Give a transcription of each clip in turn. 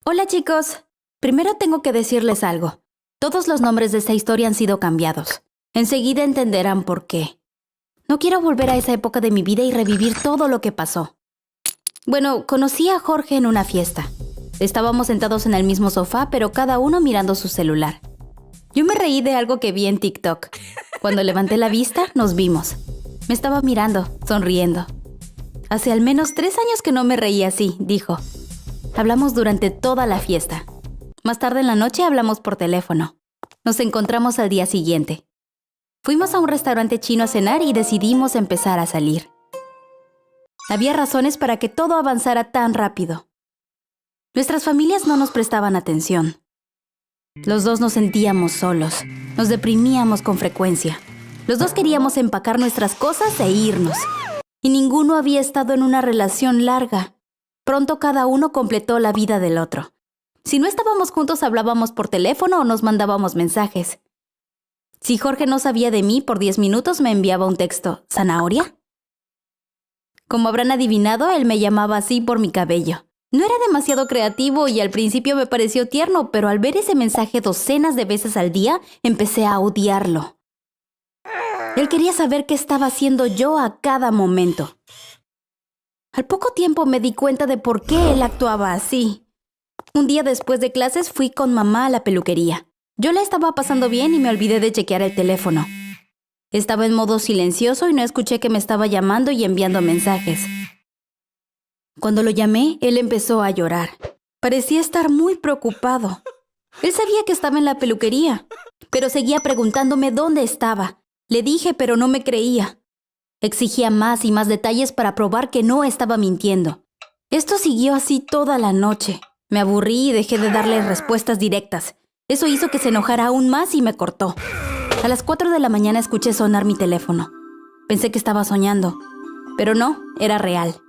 Hola chicos, primero tengo que decirles algo. Todos los nombres de esta historia han sido cambiados. Enseguida entenderán por qué. No quiero volver a esa época de mi vida y revivir todo lo que pasó. Bueno, conocí a Jorge en una fiesta. Estábamos sentados en el mismo sofá, pero cada uno mirando su celular. Yo me reí de algo que vi en TikTok. Cuando levanté la vista, nos vimos. Me estaba mirando, sonriendo. Hace al menos 3 años que no me reí así, dijo. Hablamos durante toda la fiesta. Más tarde en la noche hablamos por teléfono. Nos encontramos al día siguiente. Fuimos a un restaurante chino a cenar y decidimos empezar a salir. Había razones para que todo avanzara tan rápido. Nuestras familias no nos prestaban atención. Los dos nos sentíamos solos. Nos deprimíamos con frecuencia. Los dos queríamos empacar nuestras cosas e irnos. Y ninguno había estado en una relación larga. Pronto cada uno completó la vida del otro. Si no estábamos juntos, hablábamos por teléfono o nos mandábamos mensajes. Si Jorge no sabía de mí, por 10 minutos me enviaba un texto. ¿Zanahoria? Como habrán adivinado, él me llamaba así por mi cabello. No era demasiado creativo y al principio me pareció tierno, pero al ver ese mensaje docenas de veces al día, empecé a odiarlo. Él quería saber qué estaba haciendo yo a cada momento. Al poco tiempo me di cuenta de por qué él actuaba así. Un día después de clases fui con mamá a la peluquería. Yo la estaba pasando bien y me olvidé de chequear el teléfono. Estaba en modo silencioso y no escuché que me estaba llamando y enviando mensajes. Cuando lo llamé, él empezó a llorar. Parecía estar muy preocupado. Él sabía que estaba en la peluquería, pero seguía preguntándome dónde estaba. Le dije, pero no me creía. Exigía más y más detalles para probar que no estaba mintiendo. Esto siguió así toda la noche. Me aburrí y dejé de darle respuestas directas. Eso hizo que se enojara aún más y me cortó. A las 4 de la mañana escuché sonar mi teléfono. Pensé que estaba soñando, pero no, era real.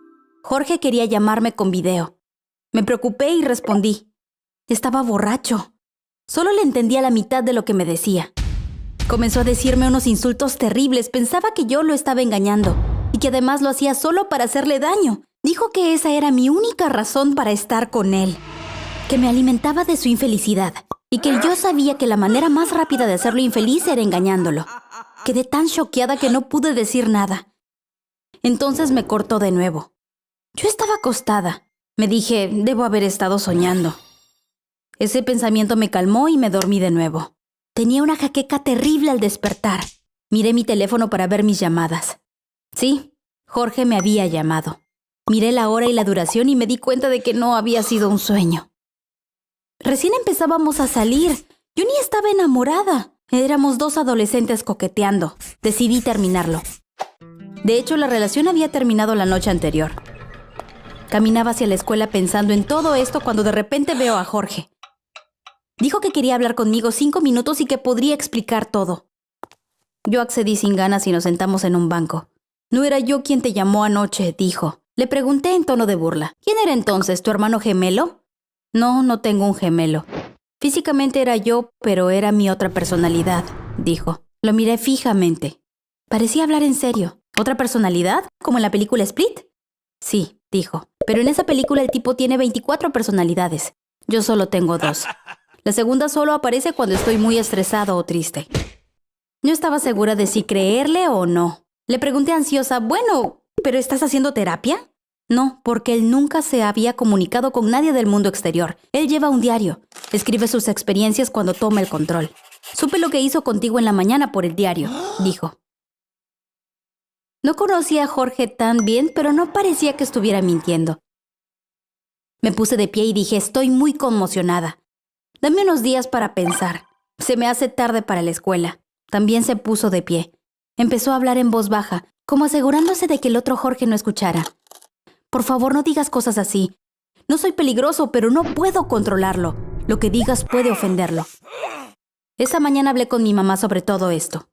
Jorge quería llamarme con video. Me preocupé y respondí. Estaba borracho. Solo le entendía la mitad de lo que me decía. Comenzó a decirme unos insultos terribles. Pensaba que yo lo estaba engañando y que además lo hacía solo para hacerle daño. Dijo que esa era mi única razón para estar con él, que me alimentaba de su infelicidad y que yo sabía que la manera más rápida de hacerlo infeliz era engañándolo. Quedé tan choqueada que no pude decir nada. Entonces me cortó de nuevo. Yo estaba acostada. Me dije, debo haber estado soñando. Ese pensamiento me calmó y me dormí de nuevo. Tenía una jaqueca terrible al despertar. Miré mi teléfono para ver mis llamadas. Sí, Jorge me había llamado. Miré la hora y la duración y me di cuenta de que no había sido un sueño. Recién empezábamos a salir. Yo ni estaba enamorada. Éramos 2 adolescentes coqueteando. Decidí terminarlo. De hecho, la relación había terminado la noche anterior. Caminaba hacia la escuela pensando en todo esto cuando de repente veo a Jorge. Dijo que quería hablar conmigo 5 minutos y que podría explicar todo. Yo accedí sin ganas y nos sentamos en un banco. No era yo quien te llamó anoche, dijo. Le pregunté en tono de burla. ¿Quién era entonces, tu hermano gemelo? No, no tengo un gemelo. Físicamente era yo, pero era mi otra personalidad, dijo. Lo miré fijamente. Parecía hablar en serio. ¿Otra personalidad? ¿Como en la película Split? Sí, dijo. Pero en esa película el tipo tiene 24 personalidades. Yo solo tengo 2. La segunda solo aparece cuando estoy muy estresado o triste. No estaba segura de si creerle o no. Le pregunté ansiosa, bueno, ¿pero estás haciendo terapia? No, porque él nunca se había comunicado con nadie del mundo exterior. Él lleva un diario. Escribe sus experiencias cuando toma el control. Supe lo que hizo contigo en la mañana por el diario, dijo. No conocía a Jorge tan bien, pero no parecía que estuviera mintiendo. Me puse de pie y dije, estoy muy conmocionada. Dame unos días para pensar. Se me hace tarde para la escuela. También se puso de pie. Empezó a hablar en voz baja, como asegurándose de que el otro Jorge no escuchara. Por favor, no digas cosas así. No soy peligroso, pero no puedo controlarlo. Lo que digas puede ofenderlo. Esa mañana hablé con mi mamá sobre todo esto.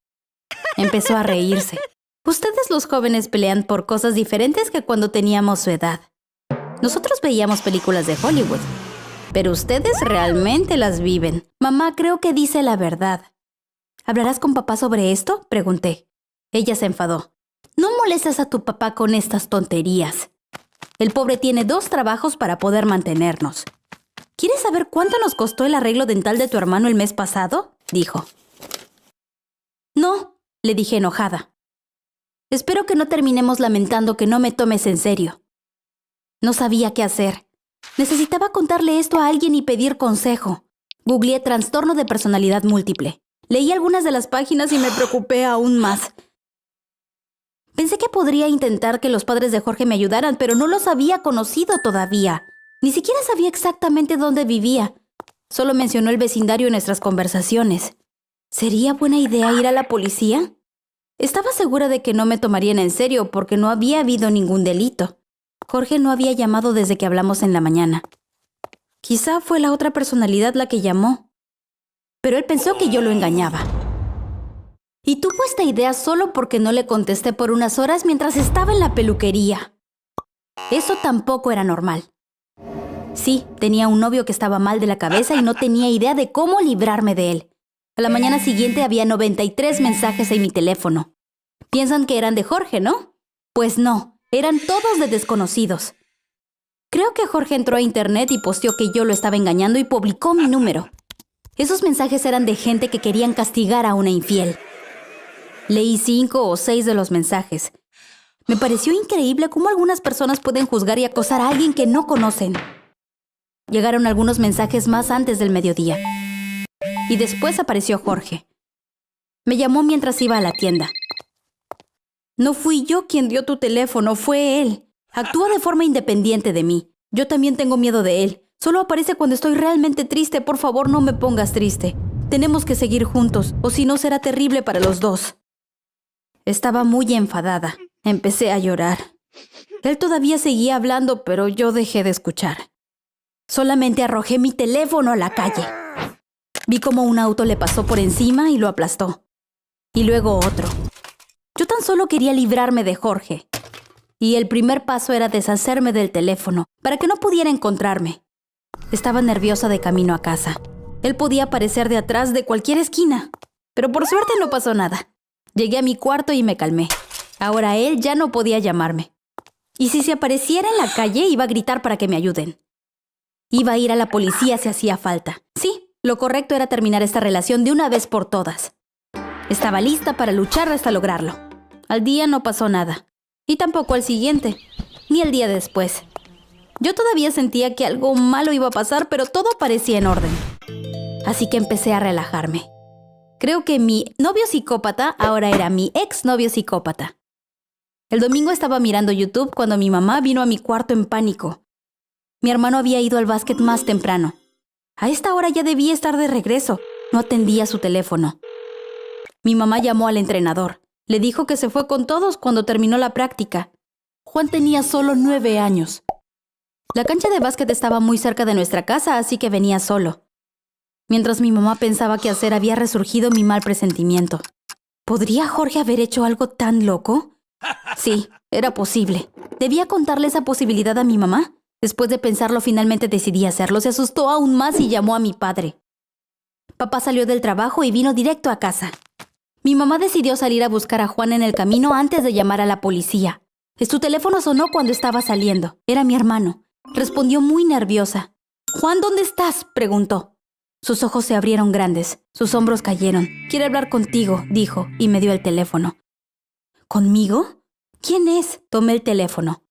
Empezó a reírse. Ustedes los jóvenes pelean por cosas diferentes que cuando teníamos su edad. Nosotros veíamos películas de Hollywood. Pero ustedes realmente las viven. Mamá, creo que dice la verdad. ¿Hablarás con papá sobre esto?, pregunté. Ella se enfadó. No molestes a tu papá con estas tonterías. El pobre tiene 2 trabajos para poder mantenernos. ¿Quieres saber cuánto nos costó el arreglo dental de tu hermano el mes pasado?, dijo. No, le dije enojada. Espero que no terminemos lamentando que no me tomes en serio. No sabía qué hacer. Necesitaba contarle esto a alguien y pedir consejo. Googleé trastorno de personalidad múltiple. Leí algunas de las páginas y me preocupé aún más. Pensé que podría intentar que los padres de Jorge me ayudaran, pero no los había conocido todavía. Ni siquiera sabía exactamente dónde vivía. Solo mencionó el vecindario en nuestras conversaciones. ¿Sería buena idea ir a la policía? Estaba segura de que no me tomarían en serio porque no había habido ningún delito. Jorge no había llamado desde que hablamos en la mañana. Quizá fue la otra personalidad la que llamó. Pero él pensó que yo lo engañaba. Y tuvo esta idea solo porque no le contesté por unas horas mientras estaba en la peluquería. Eso tampoco era normal. Sí, tenía un novio que estaba mal de la cabeza y no tenía idea de cómo librarme de él. A la mañana siguiente había 93 mensajes en mi teléfono. Piensan que eran de Jorge, ¿no? Pues no, eran todos de desconocidos. Creo que Jorge entró a internet y posteó que yo lo estaba engañando y publicó mi número. Esos mensajes eran de gente que querían castigar a una infiel. Leí 5 o 6 de los mensajes. Me pareció increíble cómo algunas personas pueden juzgar y acosar a alguien que no conocen. Llegaron algunos mensajes más antes del mediodía. Y después apareció Jorge. Me llamó mientras iba a la tienda. No fui yo quien dio tu teléfono, fue él. Actúa de forma independiente de mí. Yo también tengo miedo de él. Solo aparece cuando estoy realmente triste. Por favor, no me pongas triste. Tenemos que seguir juntos, o si no será terrible para los dos. Estaba muy enfadada. Empecé a llorar. Él todavía seguía hablando, pero yo dejé de escuchar. Solamente arrojé mi teléfono a la calle. Vi cómo un auto le pasó por encima y lo aplastó. Y luego otro. Yo tan solo quería librarme de Jorge. Y el primer paso era deshacerme del teléfono, para que no pudiera encontrarme. Estaba nerviosa de camino a casa. Él podía aparecer de atrás de cualquier esquina. Pero por suerte no pasó nada. Llegué a mi cuarto y me calmé. Ahora él ya no podía llamarme. Y si se apareciera en la calle, iba a gritar para que me ayuden. Iba a ir a la policía si hacía falta. Sí, lo correcto era terminar esta relación de una vez por todas. Estaba lista para luchar hasta lograrlo. Al día no pasó nada. Y tampoco al siguiente. Ni el día después. Yo todavía sentía que algo malo iba a pasar, pero todo parecía en orden. Así que empecé a relajarme. Creo que mi novio psicópata ahora era mi exnovio psicópata. El domingo estaba mirando YouTube cuando mi mamá vino a mi cuarto en pánico. Mi hermano había ido al básquet más temprano. A esta hora ya debía estar de regreso. No atendía su teléfono. Mi mamá llamó al entrenador. Le dijo que se fue con todos cuando terminó la práctica. Juan tenía solo 9 años. La cancha de básquet estaba muy cerca de nuestra casa, así que venía solo. Mientras mi mamá pensaba qué hacer, había resurgido mi mal presentimiento. ¿Podría Jorge haber hecho algo tan loco? Sí, era posible. ¿Debía contarle esa posibilidad a mi mamá? Después de pensarlo, finalmente decidí hacerlo. Se asustó aún más y llamó a mi padre. Papá salió del trabajo y vino directo a casa. Mi mamá decidió salir a buscar a Juan en el camino antes de llamar a la policía. Su teléfono sonó cuando estaba saliendo. Era mi hermano. Respondió muy nerviosa. «Juan, ¿dónde estás?», preguntó. Sus ojos se abrieron grandes. Sus hombros cayeron. «Quiere hablar contigo», dijo, y me dio el teléfono. ¿Conmigo? ¿Quién es? Tomé el teléfono.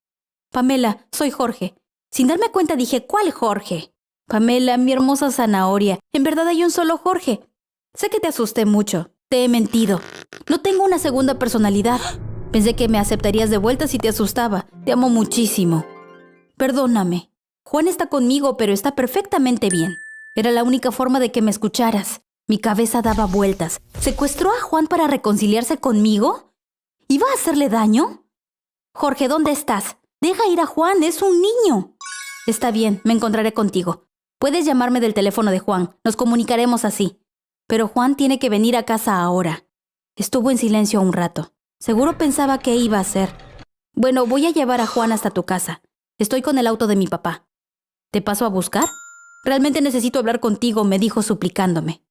«Pamela, soy Jorge». Sin darme cuenta dije, ¿cuál Jorge? «Pamela, mi hermosa zanahoria, en verdad hay un solo Jorge. Sé que te asusté mucho. Te he mentido. No tengo una segunda personalidad. Pensé que me aceptarías de vuelta si te asustaba. Te amo muchísimo. Perdóname. Juan está conmigo, pero está perfectamente bien. Era la única forma de que me escucharas. Mi cabeza daba vueltas. ¿Secuestró a Juan para reconciliarse conmigo? ¿Iba a hacerle daño? Jorge, ¿dónde estás? Deja ir a Juan, es un niño. Está bien, me encontraré contigo. Puedes llamarme del teléfono de Juan. Nos comunicaremos así. Pero Juan tiene que venir a casa ahora. Estuvo en silencio un rato. Seguro pensaba qué iba a hacer. Bueno, voy a llevar a Juan hasta tu casa. Estoy con el auto de mi papá. ¿Te paso a buscar? Realmente necesito hablar contigo, me dijo suplicándome.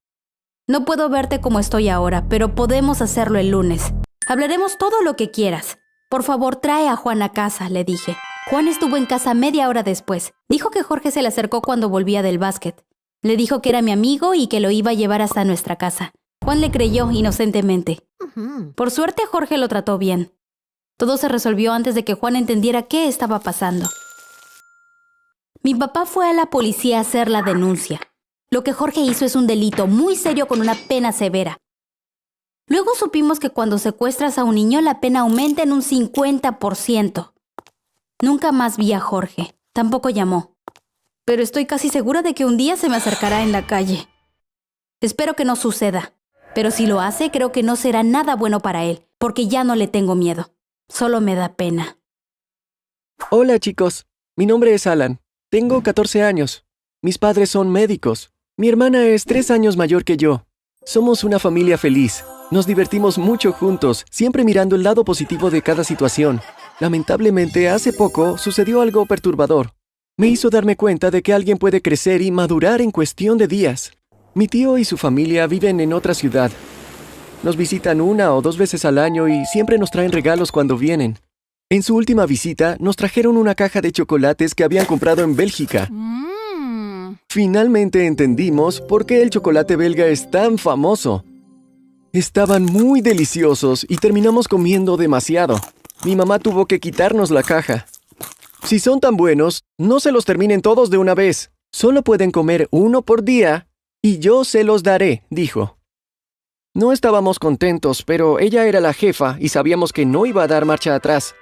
No puedo verte como estoy ahora, pero podemos hacerlo el lunes. Hablaremos todo lo que quieras. Por favor, trae a Juan a casa, le dije. Juan estuvo en casa media hora después. Dijo que Jorge se le acercó cuando volvía del básquet. Le dijo que era mi amigo y que lo iba a llevar hasta nuestra casa. Juan le creyó inocentemente. Por suerte, Jorge lo trató bien. Todo se resolvió antes de que Juan entendiera qué estaba pasando. Mi papá fue a la policía a hacer la denuncia. Lo que Jorge hizo es un delito muy serio con una pena severa. Luego supimos que cuando secuestras a un niño, la pena aumenta en un 50%. Nunca más vi a Jorge. Tampoco llamó. Pero estoy casi segura de que un día se me acercará en la calle. Espero que no suceda. Pero si lo hace, creo que no será nada bueno para él, porque ya no le tengo miedo. Solo me da pena. Hola chicos, mi nombre es Alan. Tengo 14 años. Mis padres son médicos. Mi hermana es 3 años mayor que yo. Somos una familia feliz. Nos divertimos mucho juntos, siempre mirando el lado positivo de cada situación. Lamentablemente, hace poco sucedió algo perturbador. Me hizo darme cuenta de que alguien puede crecer y madurar en cuestión de días. Mi tío y su familia viven en otra ciudad. Nos visitan 1 o 2 veces al año y siempre nos traen regalos cuando vienen. En su última visita, nos trajeron una caja de chocolates que habían comprado en Bélgica. Finalmente entendimos por qué el chocolate belga es tan famoso. Estaban muy deliciosos y terminamos comiendo demasiado. Mi mamá tuvo que quitarnos la caja. Si son tan buenos, no se los terminen todos de una vez. Solo pueden comer 1 por día y yo se los daré, dijo. No estábamos contentos, pero ella era la jefa y sabíamos que no iba a dar marcha atrás.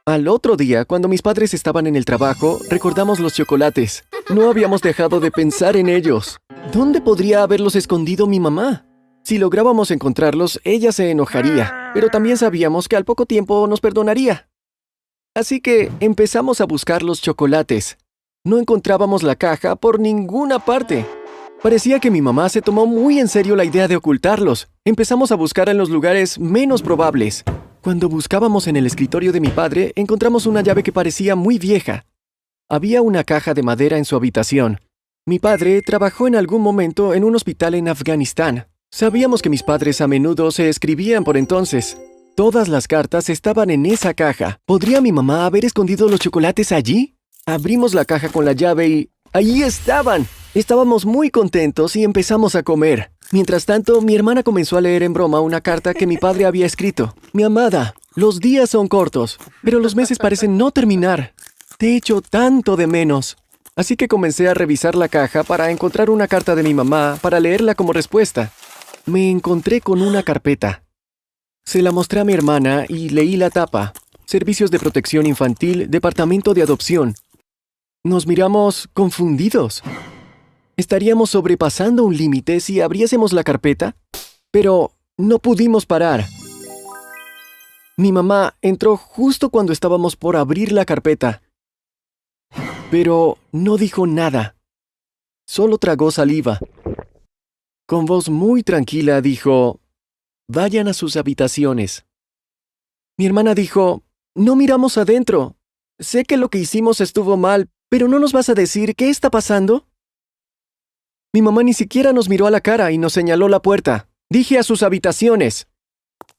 Al otro día, cuando mis padres estaban en el trabajo, recordamos los chocolates. No habíamos dejado de pensar en ellos. ¿Dónde podría haberlos escondido mi mamá? Si lográbamos encontrarlos, ella se enojaría, pero también sabíamos que al poco tiempo nos perdonaría. Así que empezamos a buscar los chocolates. No encontrábamos la caja por ninguna parte. Parecía que mi mamá se tomó muy en serio la idea de ocultarlos. Empezamos a buscar en los lugares menos probables. Cuando buscábamos en el escritorio de mi padre, encontramos una llave que parecía muy vieja. Había una caja de madera en su habitación. Mi padre trabajó en algún momento en un hospital en Afganistán. Sabíamos que mis padres a menudo se escribían por entonces. Todas las cartas estaban en esa caja. ¿Podría mi mamá haber escondido los chocolates allí? Abrimos la caja con la llave y ¡allí estaban! Estábamos muy contentos y empezamos a comer. Mientras tanto, mi hermana comenzó a leer en broma una carta que mi padre había escrito. Mi amada, los días son cortos, pero los meses parecen no terminar. Te echo tanto de menos. Así que comencé a revisar la caja para encontrar una carta de mi mamá para leerla como respuesta. Me encontré con una carpeta. Se la mostré a mi hermana y leí la tapa. Servicios de Protección Infantil, Departamento de Adopción. Nos miramos confundidos. ¿Estaríamos sobrepasando un límite si abriésemos la carpeta? Pero no pudimos parar. Mi mamá entró justo cuando estábamos por abrir la carpeta. Pero no dijo nada. Solo tragó saliva. Con voz muy tranquila dijo, «Vayan a sus habitaciones». Mi hermana dijo, «No miramos adentro. Sé que lo que hicimos estuvo mal, pero ¿no nos vas a decir qué está pasando?» Mi mamá ni siquiera nos miró a la cara y nos señaló la puerta. «Dije a sus habitaciones».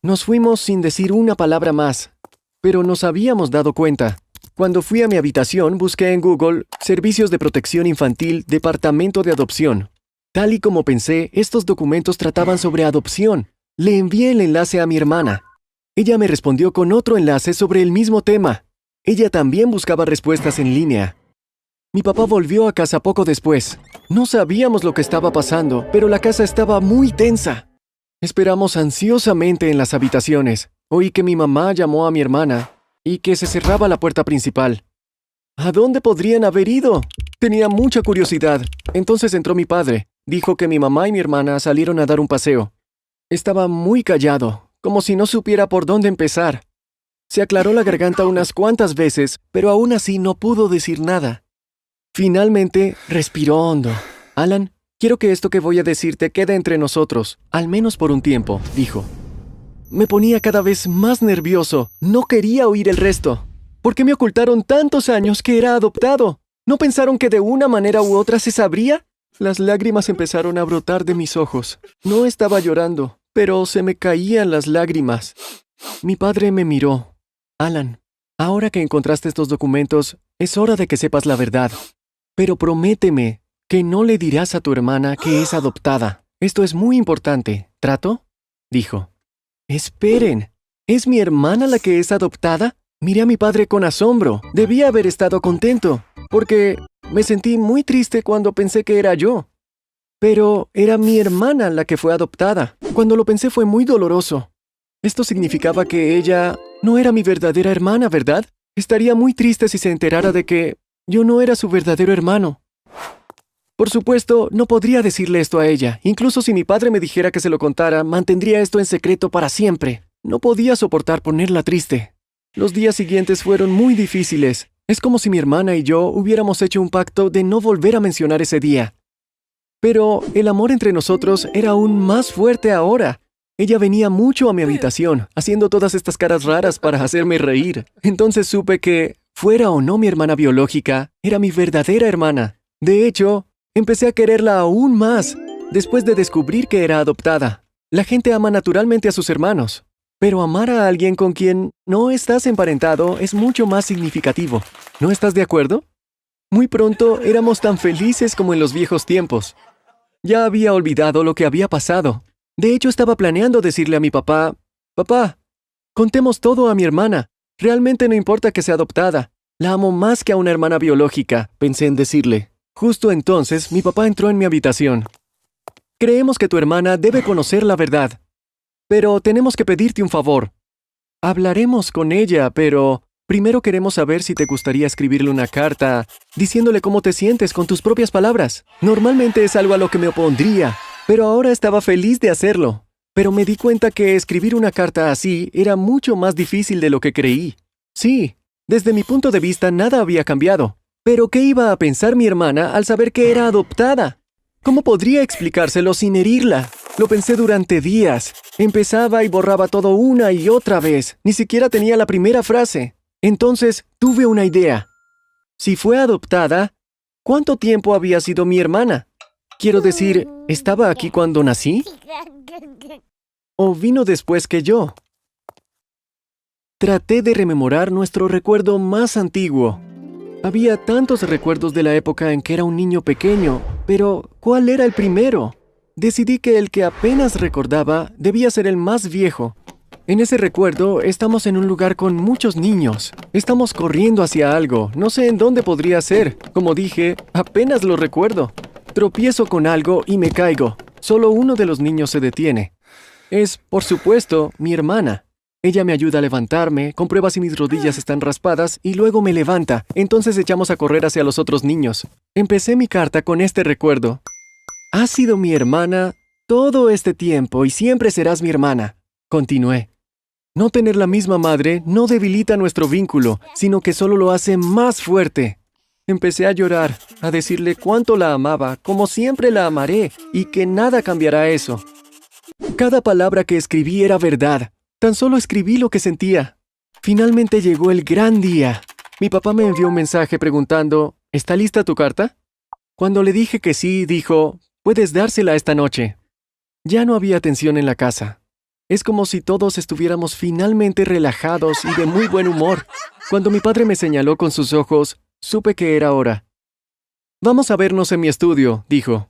Nos fuimos sin decir una palabra más, pero nos habíamos dado cuenta. Cuando fui a mi habitación, busqué en Google Servicios de Protección Infantil, Departamento de Adopción. Tal y como pensé, estos documentos trataban sobre adopción. Le envié el enlace a mi hermana. Ella me respondió con otro enlace sobre el mismo tema. Ella también buscaba respuestas en línea. Mi papá volvió a casa poco después. No sabíamos lo que estaba pasando, pero la casa estaba muy tensa. Esperamos ansiosamente en las habitaciones. Oí que mi mamá llamó a mi hermana y que se cerraba la puerta principal. ¿A dónde podrían haber ido? Tenía mucha curiosidad. Entonces entró mi padre. Dijo que mi mamá y mi hermana salieron a dar un paseo. Estaba muy callado, como si no supiera por dónde empezar. Se aclaró la garganta unas cuantas veces, pero aún así no pudo decir nada. Finalmente, respiró hondo. «Alan, quiero que esto que voy a decirte quede entre nosotros, al menos por un tiempo», dijo. Me ponía cada vez más nervioso. No quería oír el resto. ¿Por qué me ocultaron tantos años que era adoptado? ¿No pensaron que de una manera u otra se sabría? Las lágrimas empezaron a brotar de mis ojos. No estaba llorando, pero se me caían las lágrimas. Mi padre me miró. «Alan, Ahora que encontraste estos documentos, es hora de que sepas la verdad. Pero prométeme que no le dirás a tu hermana que es adoptada. Esto es muy importante. ¿Trato? Dijo. Esperen. ¿Es mi hermana la que es adoptada? Miré a mi padre con asombro. Debía haber estado contento, porque me sentí muy triste cuando pensé que era yo. Pero era mi hermana la que fue adoptada. Cuando lo pensé fue muy doloroso. Esto significaba que ella no era mi verdadera hermana, ¿verdad? Estaría muy triste si se enterara de que yo no era su verdadero hermano. Por supuesto, no podría decirle esto a ella. Incluso si mi padre me dijera que se lo contara, mantendría esto en secreto para siempre. No podía soportar ponerla triste. Los días siguientes fueron muy difíciles. Es como si mi hermana y yo hubiéramos hecho un pacto de no volver a mencionar ese día. Pero el amor entre nosotros era aún más fuerte ahora. Ella venía mucho a mi habitación, haciendo todas estas caras raras para hacerme reír. Entonces supe que, fuera o no mi hermana biológica, era mi verdadera hermana. De hecho, empecé a quererla aún más, después de descubrir que era adoptada. La gente ama naturalmente a sus hermanos, pero amar a alguien con quien no estás emparentado es mucho más significativo. ¿No estás de acuerdo? Muy pronto éramos tan felices como en los viejos tiempos. Ya había olvidado lo que había pasado. De hecho, estaba planeando decirle a mi papá, «Papá, contemos todo a mi hermana. Realmente no importa que sea adoptada. La amo más que a una hermana biológica», pensé en decirle. Justo entonces, mi papá entró en mi habitación. «Creemos que tu hermana debe conocer la verdad. Pero tenemos que pedirte un favor. Hablaremos con ella, pero primero queremos saber si te gustaría escribirle una carta diciéndole cómo te sientes con tus propias palabras. Normalmente es algo a lo que me opondría, pero ahora estaba feliz de hacerlo. Pero me di cuenta que escribir una carta así era mucho más difícil de lo que creí. Sí, desde mi punto de vista nada había cambiado. Pero ¿qué iba a pensar mi hermana al saber que era adoptada? ¿Cómo podría explicárselo sin herirla? Lo pensé durante días. Empezaba y borraba todo una y otra vez. Ni siquiera tenía la primera frase. Entonces, tuve una idea. Si fue adoptada, ¿cuánto tiempo había sido mi hermana? Quiero decir, ¿estaba aquí cuando nací? ¿O vino después que yo? Traté de rememorar nuestro recuerdo más antiguo. Había tantos recuerdos de la época en que era un niño pequeño, pero ¿cuál era el primero? Decidí que el que apenas recordaba debía ser el más viejo. En ese recuerdo, estamos en un lugar con muchos niños. Estamos corriendo hacia algo. No sé en dónde podría ser. Como dije, apenas lo recuerdo. Tropiezo con algo y me caigo. Solo uno de los niños se detiene. Es, por supuesto, mi hermana. Ella me ayuda a levantarme, comprueba si mis rodillas están raspadas y luego me levanta. Entonces echamos a correr hacia los otros niños. Empecé mi carta con este recuerdo. Has sido mi hermana todo este tiempo y siempre serás mi hermana. Continué. No tener la misma madre no debilita nuestro vínculo, sino que solo lo hace más fuerte. Empecé a llorar, a decirle cuánto la amaba, como siempre la amaré, y que nada cambiará eso. Cada palabra que escribí era verdad. Tan solo escribí lo que sentía. Finalmente llegó el gran día. Mi papá me envió un mensaje preguntando, ¿está lista tu carta? Cuando le dije que sí, dijo, puedes dársela esta noche. Ya no había tensión en la casa. Es como si todos estuviéramos finalmente relajados y de muy buen humor. Cuando mi padre me señaló con sus ojos, supe que era hora. Vamos a vernos en mi estudio, dijo.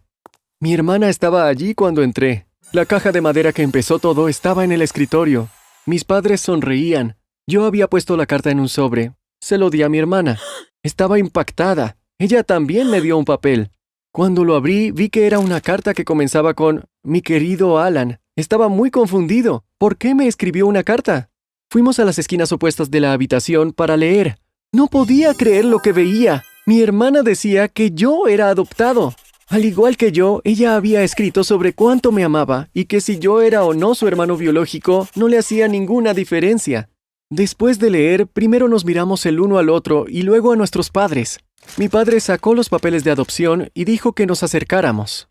Mi hermana estaba allí cuando entré. La caja de madera que empezó todo estaba en el escritorio. Mis padres sonreían. Yo había puesto la carta en un sobre. Se lo di a mi hermana. Estaba impactada. Ella también me dio un papel. Cuando lo abrí, vi que era una carta que comenzaba con «Mi querido Alan». Estaba muy confundido. ¿Por qué me escribió una carta? Fuimos a las esquinas opuestas de la habitación para leer. No podía creer lo que veía. Mi hermana decía que yo era adoptado. Al igual que yo, ella había escrito sobre cuánto me amaba y que si yo era o no su hermano biológico, no le hacía ninguna diferencia. Después de leer, primero nos miramos el uno al otro y luego a nuestros padres. Mi padre sacó los papeles de adopción y dijo que nos acercáramos.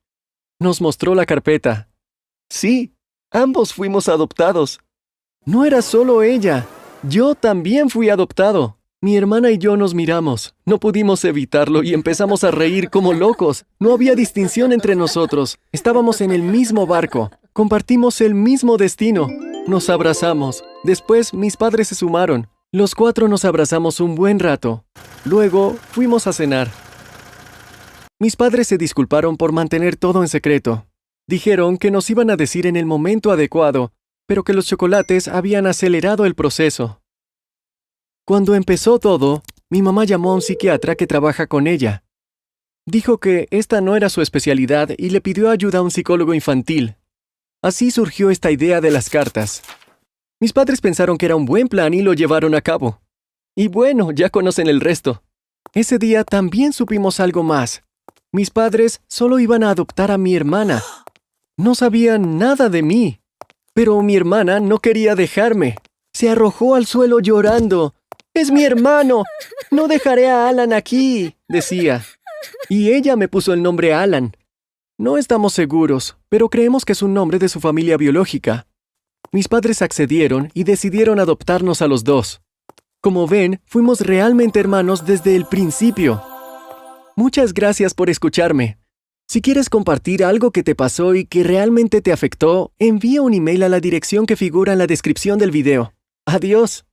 Nos mostró la carpeta. Sí, ambos fuimos adoptados. No era solo ella. Yo también fui adoptado. Mi hermana y yo nos miramos. No pudimos evitarlo y empezamos a reír como locos. No había distinción entre nosotros. Estábamos en el mismo barco. Compartimos el mismo destino. Nos abrazamos. Después mis padres se sumaron. Los 4 nos abrazamos un buen rato. Luego fuimos a cenar. Mis padres se disculparon por mantener todo en secreto. Dijeron que nos iban a decir en el momento adecuado, pero que los chocolates habían acelerado el proceso. Cuando empezó todo, mi mamá llamó a un psiquiatra que trabaja con ella. Dijo que esta no era su especialidad y le pidió ayuda a un psicólogo infantil. Así surgió esta idea de las cartas. Mis padres pensaron que era un buen plan y lo llevaron a cabo. Y bueno, ya conocen el resto. Ese día también supimos algo más. Mis padres solo iban a adoptar a mi hermana. No sabían nada de mí. Pero mi hermana no quería dejarme. Se arrojó al suelo llorando. ¡Es mi hermano! ¡No dejaré a Alan aquí!, decía. Y ella me puso el nombre Alan. No estamos seguros, pero creemos que es un nombre de su familia biológica. Mis padres accedieron y decidieron adoptarnos a los 2. Como ven, fuimos realmente hermanos desde el principio. Muchas gracias por escucharme. Si quieres compartir algo que te pasó y que realmente te afectó, envía un email a la dirección que figura en la descripción del video. ¡Adiós!